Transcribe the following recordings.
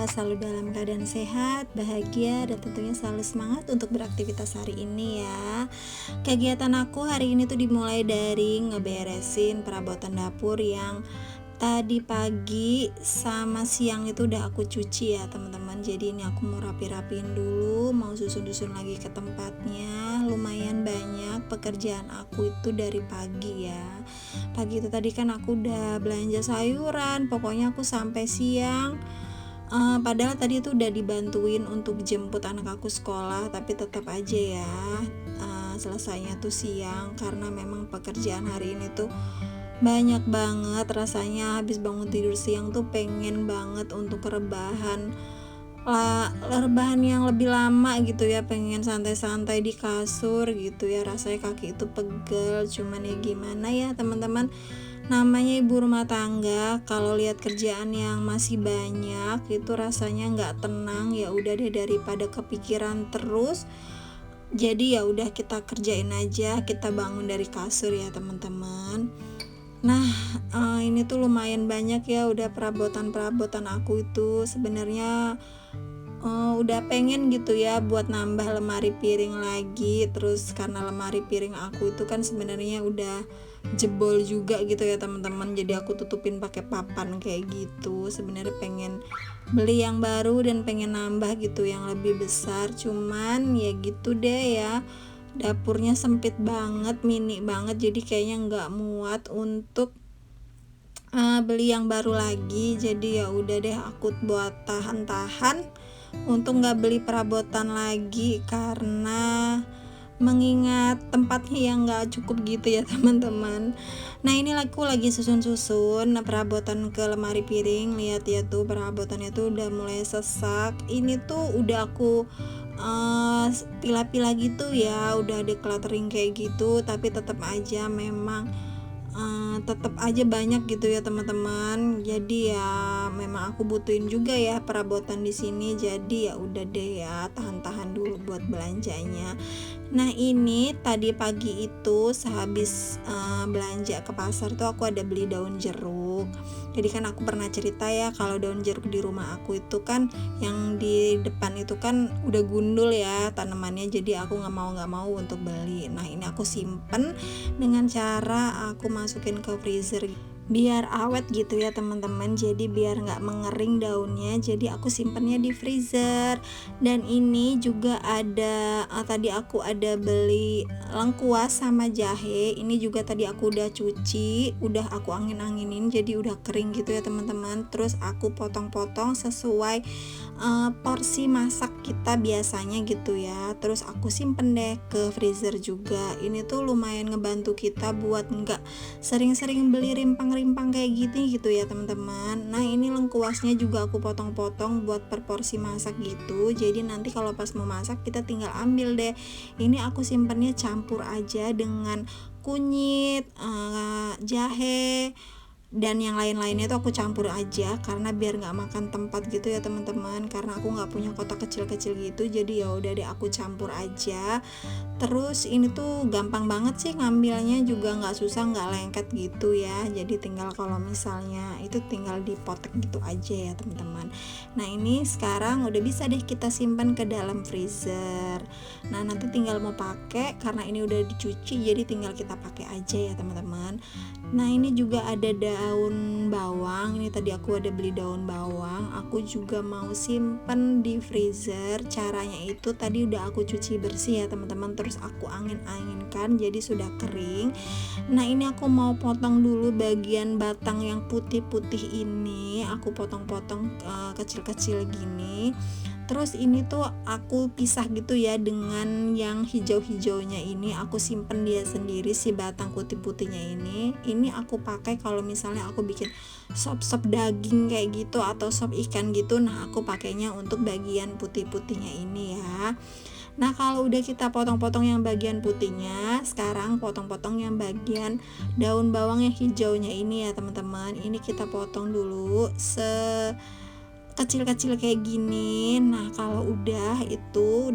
semoga selalu dalam keadaan sehat, bahagia, dan tentunya selalu semangat untuk beraktivitas hari ini ya. Kegiatan aku hari ini tuh dimulai dari ngeberesin perabotan dapur yang tadi pagi sama siang itu udah aku cuci ya teman-teman. Jadi ini aku mau rapi-rapiin dulu, mau susun-susun lagi ke tempatnya. Lumayan banyak pekerjaan aku itu dari pagi ya. Pagi itu tadi kan aku udah belanja sayuran, pokoknya aku sampai siang. Padahal tadi itu udah dibantuin untuk jemput anak aku sekolah, tapi tetap aja ya selesainya tuh siang karena memang pekerjaan hari ini tuh banyak banget. Rasanya habis bangun tidur siang tuh pengen banget untuk rebahan yang lebih lama gitu ya, pengen santai-santai di kasur gitu ya. Rasanya kaki itu pegel, cuman ya gimana ya teman-teman, namanya ibu rumah tangga, kalau lihat kerjaan yang masih banyak itu rasanya nggak tenang. Ya udah deh, daripada kepikiran terus, jadi ya udah kita kerjain aja, kita bangun dari kasur ya teman-teman. Nah, ini tuh lumayan banyak ya, udah perabotan aku itu sebenarnya udah pengen gitu ya buat nambah lemari piring lagi. Terus karena lemari piring aku itu kan sebenarnya udah jebol juga gitu ya teman-teman, jadi aku tutupin pakai papan kayak gitu. Sebenarnya pengen beli yang baru dan pengen nambah gitu yang lebih besar, cuman ya gitu deh ya, dapurnya sempit banget, mini banget, jadi kayaknya nggak muat untuk beli yang baru lagi. Jadi ya udah deh, aku buat tahan-tahan untuk nggak beli perabotan lagi karena mengingat tempatnya yang nggak cukup gitu ya teman-teman. Nah ini aku lagi susun-susun perabotan ke lemari piring. Lihat ya tuh, perabotannya tuh udah mulai sesak. Ini tuh udah aku pilah-pilah gitu ya, udah decluttering kayak gitu, tapi tetap aja memang tetap aja banyak gitu ya teman-teman. Jadi ya memang aku butuhin juga ya perabotan di sini. Jadi ya udah deh ya, tahan-tahan dulu buat belanjanya. Nah ini tadi pagi itu sehabis belanja ke pasar tuh aku ada beli daun jeruk. Jadi kan aku pernah cerita ya kalau daun jeruk di rumah aku itu kan yang di depan itu kan udah gundul ya tanamannya. Jadi aku nggak mau untuk beli. Nah ini aku simpen dengan cara aku masukin ke freezer biar awet gitu ya teman-teman. Jadi biar nggak mengering daunnya, jadi aku simpennya di freezer. Dan ini juga ada tadi aku ada beli lengkuas sama jahe. Ini juga tadi aku udah cuci, udah aku angin-anginin, jadi udah kering gitu ya teman-teman. Terus aku potong-potong sesuai porsi masak kita biasanya gitu ya. Terus aku simpen deh ke freezer juga. Ini tuh lumayan ngebantu kita buat nggak sering-sering beli rimpang-rimpang kayak gitu ya teman-teman. Nah ini lengkuasnya juga aku potong-potong buat per porsi masak gitu. Jadi nanti kalau pas mau masak kita tinggal ambil deh. Ini aku simpennya campur aja dengan kunyit, jahe, dan yang lain-lainnya itu aku campur aja karena biar nggak makan tempat gitu ya teman-teman. Karena aku nggak punya kotak kecil-kecil gitu, jadi ya udah deh aku campur aja. Terus ini tuh gampang banget sih ngambilnya, juga nggak susah, nggak lengket gitu ya. Jadi tinggal kalau misalnya itu tinggal dipotek gitu aja ya teman-teman. Nah ini sekarang udah bisa deh kita simpan ke dalam freezer. Nah nanti tinggal mau pakai, karena ini udah dicuci jadi tinggal kita pakai aja ya teman-teman. Nah ini juga ada daun bawang. Ini tadi aku ada beli daun bawang, aku juga mau simpen di freezer. Caranya itu tadi udah aku cuci bersih ya teman-teman, terus aku angin-anginkan jadi sudah kering. Nah ini aku mau potong dulu bagian batang yang putih-putih ini, aku potong-potong kecil-kecil gini. Terus ini tuh aku pisah gitu ya dengan yang hijau-hijaunya ini, aku simpen dia sendiri si batang putih-putihnya ini. Ini aku pakai kalau misalnya aku bikin sop daging kayak gitu atau sop ikan gitu. Nah aku pakainya untuk bagian putih-putihnya ini ya. Nah kalau udah kita potong-potong yang bagian putihnya, sekarang potong-potong yang bagian daun bawang yang hijaunya ini ya teman-teman. Ini kita potong dulu kecil-kecil kayak gini. Nah kalau udah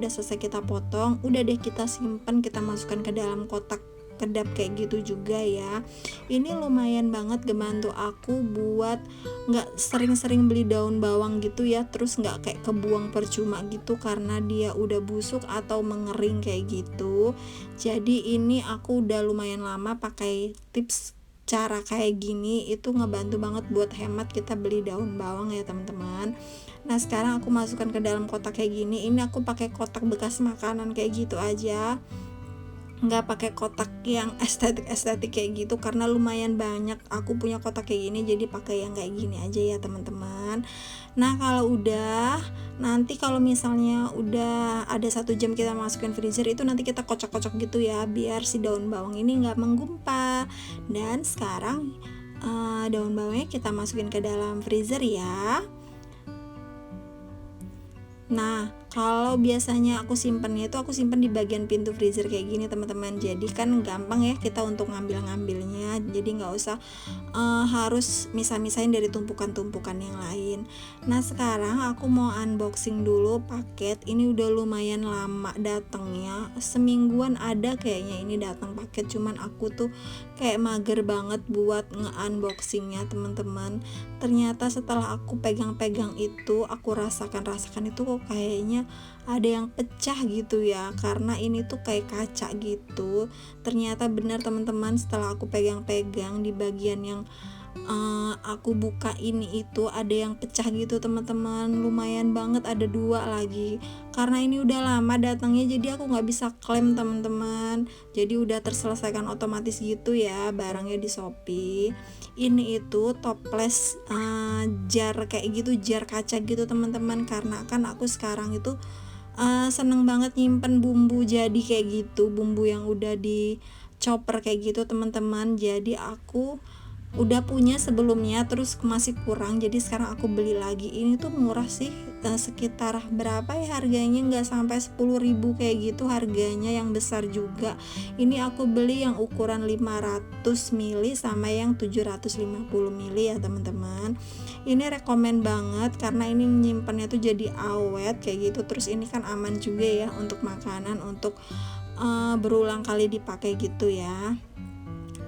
selesai kita potong, udah deh kita simpan, kita masukkan ke dalam kotak kedap kayak gitu juga ya. Ini lumayan banget ngebantu aku buat nggak sering-sering beli daun bawang gitu ya, terus nggak kayak kebuang percuma gitu karena dia udah busuk atau mengering kayak gitu. Jadi ini aku udah lumayan lama pakai tips cara kayak gini, itu ngebantu banget buat hemat kita beli daun bawang ya teman-teman. Nah sekarang aku masukkan ke dalam kotak kayak gini. Ini aku pakai kotak bekas makanan kayak gitu aja, nggak pakai kotak yang estetik kayak gitu karena lumayan banyak aku punya kotak kayak gini, jadi pakai yang kayak gini aja ya teman-teman. Nah kalau udah, nanti kalau misalnya udah ada 1 jam kita masukin freezer, itu nanti kita kocok-kocok gitu ya biar si daun bawang ini nggak menggumpal. Dan sekarang daun bawangnya kita masukin ke dalam freezer ya. Nah kalau biasanya aku simpennya itu aku simpen di bagian pintu freezer kayak gini teman-teman, jadi kan gampang ya kita untuk ngambilnya, jadi nggak usah harus misah-misahin dari tumpukan-tumpukan yang lain. Nah sekarang aku mau unboxing dulu paket ini, udah lumayan lama datangnya, semingguan ada kayaknya ini datang paket, cuman aku tuh kayak mager banget buat nge-unboxingnya teman-teman. Ternyata setelah aku pegang-pegang itu, aku rasakan itu kok kayaknya ada yang pecah gitu ya, karena ini tuh kayak kaca gitu. Ternyata benar teman-teman, setelah aku pegang-pegang di bagian yang aku buka ini itu ada yang pecah gitu teman-teman, lumayan banget, ada 2 lagi. Karena ini udah lama datangnya, jadi aku nggak bisa klaim teman-teman, jadi udah terselesaikan otomatis gitu ya barangnya di Shopee. Ini itu toples jar kayak gitu, jar kaca gitu teman-teman, karena kan aku sekarang itu seneng banget nyimpen bumbu jadi kayak gitu, bumbu yang udah di chopper kayak gitu teman-teman. Jadi aku udah punya sebelumnya, terus masih kurang, jadi sekarang aku beli lagi. Ini tuh murah sih, sekitar berapa ya harganya, nggak sampai 10.000 kayak gitu harganya, yang besar juga. Ini aku beli yang ukuran 500 ml sama yang 750 ml ya teman-teman. Ini rekomen banget karena ini menyimpannya tuh jadi awet kayak gitu, terus ini kan aman juga ya untuk makanan, untuk berulang kali dipakai gitu ya.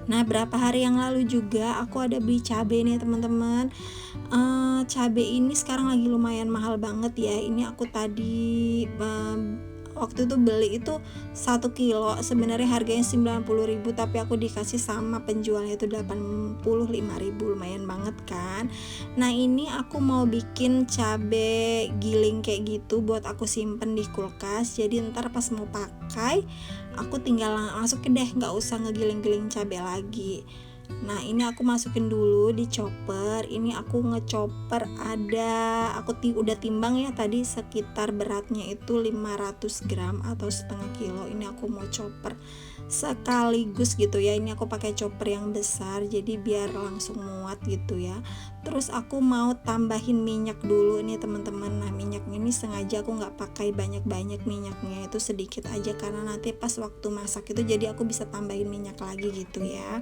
Nah berapa hari yang lalu juga aku ada beli cabai nih teman-teman. Cabai ini sekarang lagi lumayan mahal banget ya. Ini aku tadi waktu itu beli itu 1 kilo sebenarnya harganya 90.000, tapi aku dikasih sama penjualnya itu 85.000, lumayan banget kan. Nah ini aku mau bikin cabai giling kayak gitu buat aku simpen di kulkas, jadi ntar pas mau pakai aku tinggal masukin deh, nggak usah ngegiling-giling cabai lagi. Nah ini aku masukin dulu di chopper. Ini aku ngechopper, aku udah timbang ya tadi, sekitar beratnya itu 500 gram atau setengah kilo. Ini aku mau chopper sekaligus gitu ya. Ini aku pakai chopper yang besar jadi biar langsung muat gitu ya. Terus aku mau tambahin minyak dulu nih teman-teman. Nah minyaknya ini sengaja aku nggak pakai banyak-banyak, minyaknya itu sedikit aja karena nanti pas waktu masak itu jadi aku bisa tambahin minyak lagi gitu ya.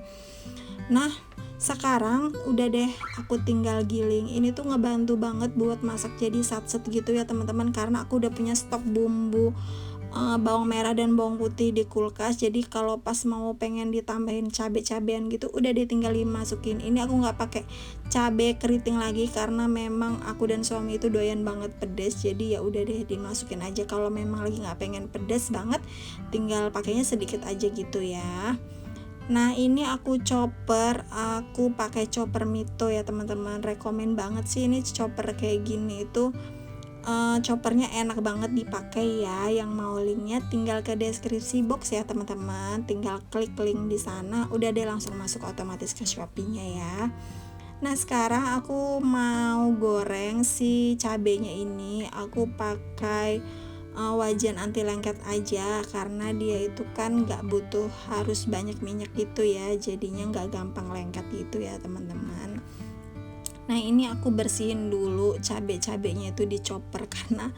Nah sekarang udah deh aku tinggal giling. Ini tuh ngebantu banget buat masak jadi satset gitu ya teman-teman, karena aku udah punya stok bumbu bawang merah dan bawang putih di kulkas. Jadi kalau pas mau pengen ditambahin cabai-cabean gitu udah deh tinggal dimasukin. Ini aku nggak pakai cabai keriting lagi karena memang aku dan suami itu doyan banget pedas, jadi ya udah deh dimasukin aja. Kalau memang lagi nggak pengen pedas banget tinggal pakainya sedikit aja gitu ya. Nah ini aku pakai chopper Mito ya teman-teman, rekomen banget sih ini chopper kayak gini itu. Choppernya enak banget dipakai ya. Yang mau linknya tinggal ke deskripsi box ya teman-teman, tinggal klik link di sana udah deh langsung masuk otomatis ke Shopee-nya ya. Nah sekarang aku mau goreng si cabenya ini. Aku pakai wajan anti lengket aja karena dia itu kan nggak butuh harus banyak minyak gitu ya, jadinya nggak gampang lengket gitu ya teman-teman. Nah ini aku bersihin dulu cabai-cabainya itu di chopper karena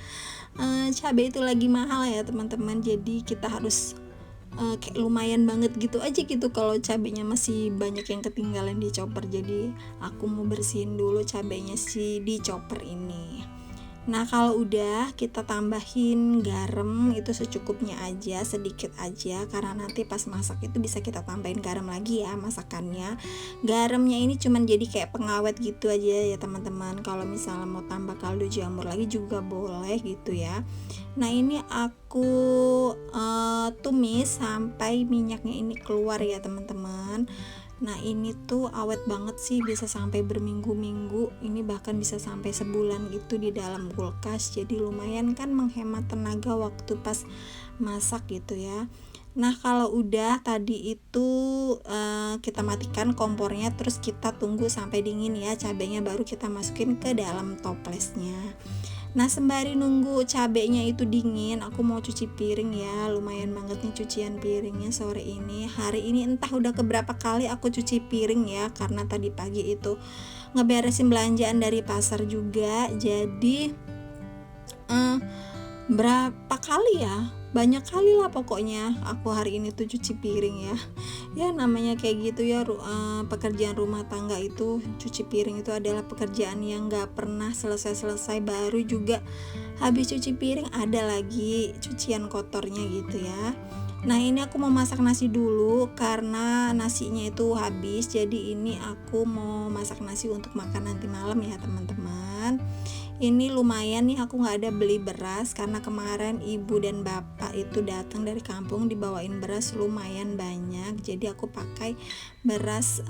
cabai itu lagi mahal ya teman-teman, jadi kita harus kayak lumayan banget gitu aja gitu kalau cabainya masih banyak yang ketinggalan di chopper. Jadi aku mau bersihin dulu cabainya di chopper ini. Nah kalau udah, kita tambahin garam itu secukupnya aja, sedikit aja, karena nanti pas masak itu bisa kita tambahin garam lagi ya masakannya. Garamnya ini cuman jadi kayak pengawet gitu aja ya teman-teman. Kalau misalnya mau tambah kaldu jamur lagi juga boleh gitu ya. Nah ini aku tumis sampai minyaknya ini keluar ya teman-teman. Nah ini tuh awet banget sih, bisa sampai berminggu-minggu, ini bahkan bisa sampai sebulan gitu di dalam kulkas. Jadi lumayan kan menghemat tenaga waktu pas masak gitu ya. Nah kalau udah tadi itu kita matikan kompornya, terus kita tunggu sampai dingin ya cabenya, baru kita masukin ke dalam toplesnya. Nah sembari nunggu cabenya itu dingin, aku mau cuci piring ya. Lumayan banget nih cucian piringnya sore ini. Hari ini entah udah keberapa kali aku cuci piring ya, karena tadi pagi itu ngeberesin belanjaan dari pasar juga. Jadi berapa kali ya, banyak kali lah pokoknya aku hari ini tuh cuci piring ya. Ya namanya kayak gitu ya, pekerjaan rumah tangga itu, cuci piring itu adalah pekerjaan yang gak pernah selesai-selesai. Baru juga habis cuci piring ada lagi cucian kotornya gitu ya. Nah ini aku mau masak nasi dulu karena nasinya itu habis. Jadi ini aku mau masak nasi untuk makan nanti malam ya teman-teman. Ini lumayan nih, aku nggak ada beli beras karena kemarin ibu dan bapak itu datang dari kampung dibawain beras lumayan banyak. Jadi aku pakai beras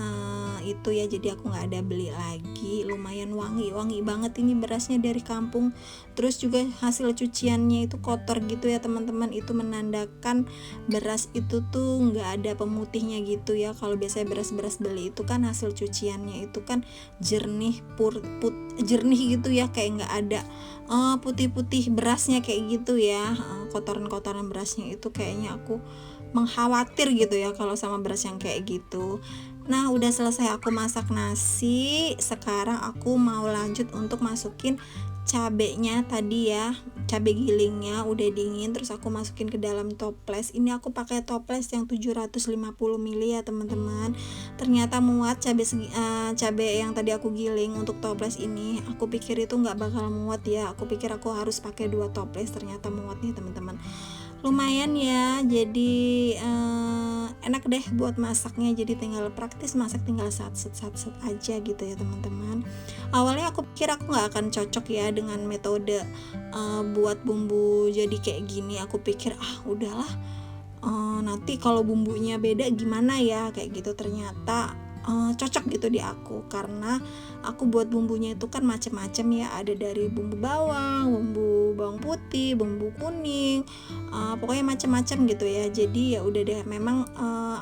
itu ya, jadi aku nggak ada beli lagi. Lumayan wangi banget ini berasnya dari kampung. Terus juga hasil cuciannya itu kotor gitu ya teman-teman, itu menandakan beras itu tuh nggak ada pemutihnya gitu ya. Kalau biasanya beras-beras beli itu kan hasil cuciannya itu kan jernih jernih gitu ya, kayak nggak ada putih-putih berasnya kayak gitu ya. Kotoran-kotoran berasnya itu kayaknya aku mengkhawatir gitu ya kalau sama beras yang kayak gitu. Nah udah selesai aku masak nasi, sekarang aku mau lanjut untuk masukin cabenya tadi ya. Cabai gilingnya udah dingin, terus aku masukin ke dalam toples. Ini aku pakai toples yang 750 ml ya teman-teman. Ternyata muat cabai yang tadi aku giling untuk toples ini. Aku pikir itu nggak bakal muat ya, aku pikir aku harus pakai 2 toples, ternyata muat nih teman-teman. Lumayan ya, jadi enak deh buat masaknya. Jadi tinggal praktis masak, tinggal sat aja gitu ya teman-teman. Awalnya aku pikir aku nggak akan cocok ya dengan metode buat bumbu jadi kayak gini. Aku pikir udahlah, nanti kalau bumbunya beda gimana ya kayak gitu. Ternyata cocok gitu di aku, karena aku buat bumbunya itu kan macem-macem ya, ada dari bumbu bawang, bumbu bawang putih, bumbu kuning, pokoknya macem-macem gitu ya. Jadi ya udah deh, memang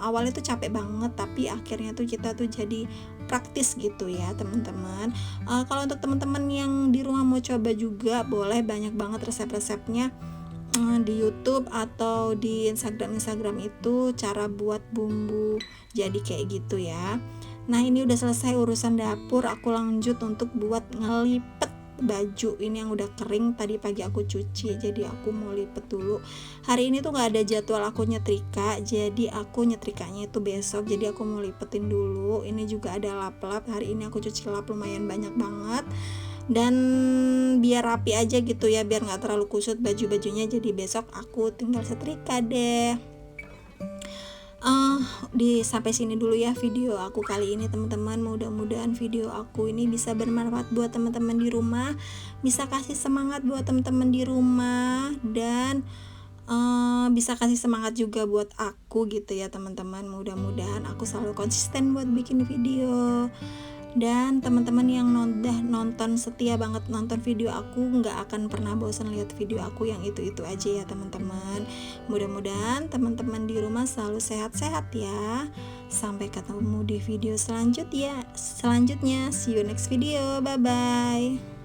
awalnya tuh capek banget, tapi akhirnya tuh kita tuh jadi praktis gitu ya teman-teman. Kalau untuk teman-teman yang di rumah mau coba juga boleh, banyak banget resep-resepnya di YouTube atau di Instagram itu, cara buat bumbu jadi kayak gitu ya. Nah ini udah selesai urusan dapur, aku lanjut untuk buat ngelipet baju ini yang udah kering tadi pagi aku cuci. Jadi aku mau lipet dulu. Hari ini tuh nggak ada jadwal aku nyetrika, jadi aku nyetrikanya itu besok. Jadi aku mau lipetin dulu. Ini juga ada lap-lap, hari ini aku cuci lap lumayan banyak banget, dan biar rapi aja gitu ya, biar nggak terlalu kusut baju-bajunya. Jadi besok aku tinggal setrika deh. Sampai sini dulu ya video aku kali ini teman-teman. Mudah-mudahan video aku ini bisa bermanfaat buat teman-teman di rumah, bisa kasih semangat buat teman-teman di rumah, dan bisa kasih semangat juga buat aku gitu ya teman-teman. Mudah-mudahan aku selalu konsisten buat bikin video. Dan teman-teman yang nonton setia banget nonton video aku, nggak akan pernah bosan lihat video aku yang itu aja ya teman-teman. Mudah-mudahan teman-teman di rumah selalu sehat-sehat ya. Sampai ketemu di video selanjutnya. See you next video. Bye bye.